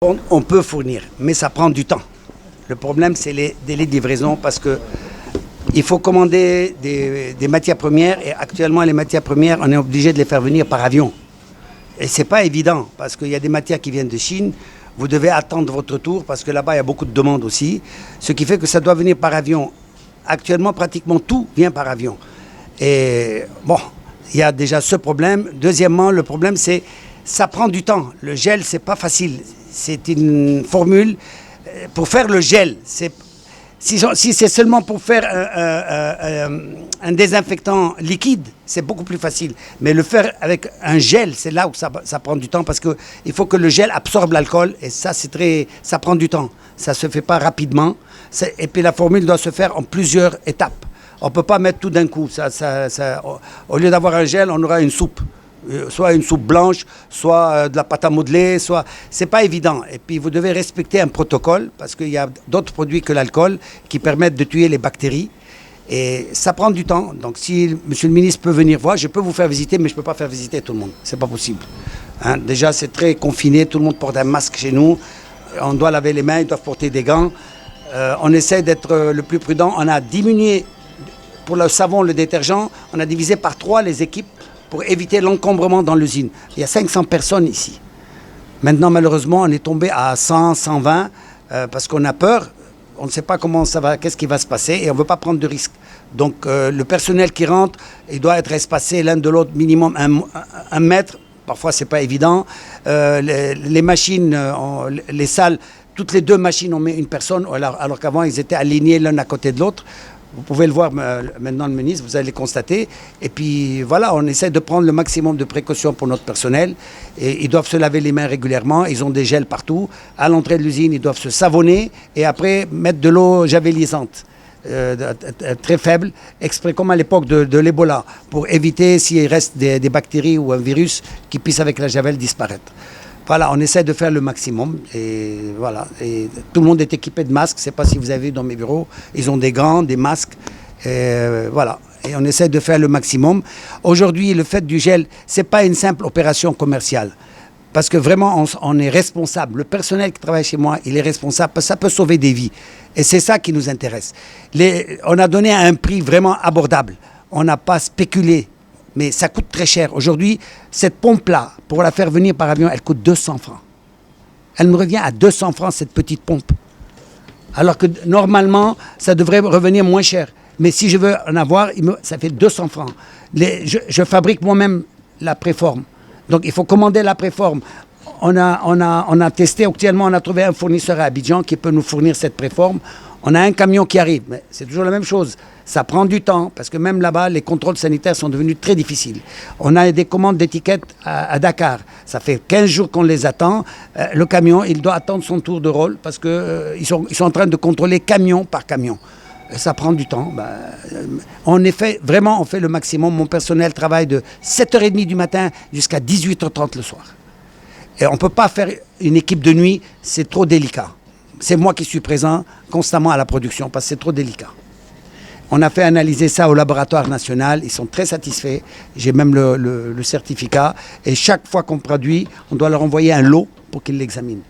On peut fournir, mais ça prend du temps. Le problème, c'est les délais de livraison parce que il faut commander des matières premières et actuellement, les matières premières, on est obligé de les faire venir par avion. Et c'est pas évident parce qu'il y a des matières qui viennent de Chine. Vous devez attendre votre tour parce que là-bas, il y a beaucoup de demandes aussi. Ce qui fait que ça doit venir par avion. Actuellement, pratiquement tout vient par avion. Et bon, il y a déjà ce problème. Deuxièmement, le problème, c'est ça prend du temps. Le gel, c'est pas facile. C'est une formule pour faire le gel. Si c'est seulement pour faire un désinfectant liquide, c'est beaucoup plus facile. Mais le faire avec un gel, c'est là où ça prend du temps parce qu'il faut que le gel absorbe l'alcool et ça prend du temps. Ça se fait pas rapidement. Et puis la formule doit se faire en plusieurs étapes. On ne peut pas mettre tout d'un coup. Au lieu d'avoir un gel, on aura une soupe. Soit une soupe blanche, soit de la pâte à modeler, c'est pas évident. Et puis vous devez respecter un protocole parce qu'il y a d'autres produits que l'alcool qui permettent de tuer les bactéries. Et ça prend du temps. Donc si Monsieur le ministre peut venir voir, je peux vous faire visiter, mais je ne peux pas faire visiter tout le monde. C'est pas possible. Hein? Déjà, c'est très confiné. Tout le monde porte un masque chez nous. On doit laver les mains, ils doivent porter des gants. On essaie d'être le plus prudent. On a diminué, pour le savon, le détergent, on a divisé par 3 les équipes pour éviter l'encombrement dans l'usine. Il y a 500 personnes ici. Maintenant, malheureusement, on est tombé à 100, 120 parce qu'on a peur. On ne sait pas comment ça va, qu'est-ce qui va se passer et on ne veut pas prendre de risques. Donc, le personnel qui rentre, il doit être espacé l'un de l'autre minimum 1 mètre. Parfois, ce n'est pas évident. Les machines, les salles, toutes les 2 machines, on met une personne, alors qu'avant, ils étaient alignés l'un à côté de l'autre. Vous pouvez le voir maintenant, le ministre, vous allez le constater. Et puis voilà, on essaie de prendre le maximum de précautions pour notre personnel. Et ils doivent se laver les mains régulièrement, ils ont des gels partout. À l'entrée de l'usine, ils doivent se savonner et après mettre de l'eau javelisante, très faible, exprès comme à l'époque de l'Ebola, pour éviter s'il reste des bactéries ou un virus qui puisse avec la javel disparaître. Voilà, on essaie de faire le maximum et voilà. Et tout le monde est équipé de masques. Je ne sais pas si vous avez vu dans mes bureaux, ils ont des gants, des masques. Et voilà. Et on essaie de faire le maximum. Aujourd'hui, le fait du gel, ce n'est pas une simple opération commerciale. Parce que vraiment, on est responsable. Le personnel qui travaille chez moi, il est responsable parce que ça peut sauver des vies. Et c'est ça qui nous intéresse. On a donné un prix vraiment abordable. On n'a pas spéculé. Mais ça coûte très cher. Aujourd'hui, cette pompe-là, pour la faire venir par avion, elle coûte 200 francs. Elle me revient à 200 francs, cette petite pompe. Alors que normalement, ça devrait revenir moins cher. Mais si je veux en avoir, ça fait 200 francs. Je fabrique moi-même la préforme. Donc, il faut commander la préforme. On a testé, actuellement, on a trouvé un fournisseur à Abidjan qui peut nous fournir cette préforme. On a un camion qui arrive, mais c'est toujours la même chose. Ça prend du temps, parce que même là-bas, les contrôles sanitaires sont devenus très difficiles. On a des commandes d'étiquettes à Dakar. Ça fait 15 jours qu'on les attend. Le camion, il doit attendre son tour de rôle, parce qu'ils sont en train de contrôler camion par camion. Ça prend du temps. On fait le maximum. Mon personnel travaille de 7h30 du matin jusqu'à 18h30 le soir. Et on ne peut pas faire une équipe de nuit, c'est trop délicat. C'est moi qui suis présent constamment à la production parce que c'est trop délicat. On a fait analyser ça au laboratoire national, ils sont très satisfaits. J'ai même le certificat. Et chaque fois qu'on produit, on doit leur envoyer un lot pour qu'ils l'examinent.